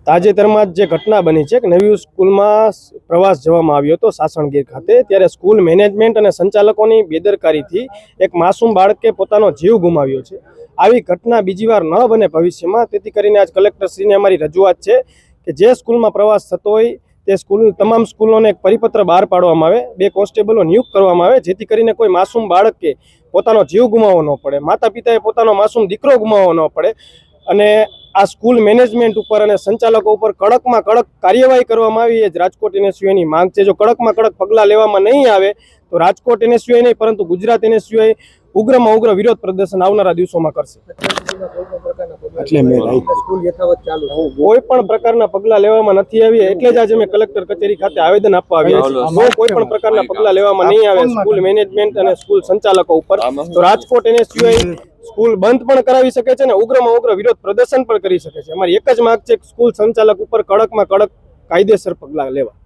તાજેતરમાં જે ઘટના બની છે કે નવી સ્કૂલમાં પ્રવાસ જવામાં આવ્યો હતો સાસણગીર ખાતે, ત્યારે સ્કૂલ મેનેજમેન્ટ અને સંચાલકોની બેદરકારીથી એક માસૂમ બાળકે પોતાનો જીવ ગુમાવ્યો છે। આવી ઘટના બીજી વાર ન બને ભવિષ્યમાં, તેથી કરીને આજ કલેક્ટરશ્રીને અમારી રજૂઆત છે કે જે સ્કૂલમાં પ્રવાસ થતો હોય તે તમામ સ્કૂલોને એક પરિપત્ર બહાર પાડવામાં આવે, 2 કોન્સ્ટેબલો નિયુક્ત કરવામાં આવે, જેથી કરીને કોઈ માસૂમ બાળકે પોતાનો જીવ ગુમાવવો ન પડે, માતા પિતાએ પોતાનો માસૂમ દીકરો ગુમાવવો ન પડે। અને આ સ્કૂલ મેનેજમેન્ટ ઉપર અને સંચાલકો ઉપર કડકમાં કડક કાર્યવાહી કરવામાં આવી એ જ રાજકોટ એનએસયુઆઈની માંગ છે। જો કડકમાં કડક પગલાં લેવામાં નહીં આવે તો રાજકોટ એનએસયુઆઈ નહીં પરંતુ ગુજરાત એનએસયુઆઈ ઉગ્રમાં ઉગ્ર વિરોધ પ્રદર્શન આવનારા દિવસોમાં કરશે। કોઈ પણ પ્રકારના પગલાં લેવામાં નથી આવી, એટલે જ આજે અમે કલેક્ટર કચેરી ખાતે આવેદન આપવા આવ્યા છીએ। કોઈ પણ પ્રકારના પગલાં લેવામાં નહીં આવે સ્કૂલ મેનેજમેન્ટ અને સ્કૂલ સંચાલકો ઉપર તો રાજકોટ એનએસયુઆઈ સ્કૂલ બંધ પણ કરાવી શકે છે અને ઉગ્રમાં ઉગ્ર વિરોધ પ્રદર્શન પણ કરી શકે છે। અમારી એક જ માંગ છે કે સ્કૂલ સંચાલક ઉપર કડકમાં કડક કાયદેસર પગલાં લેવા।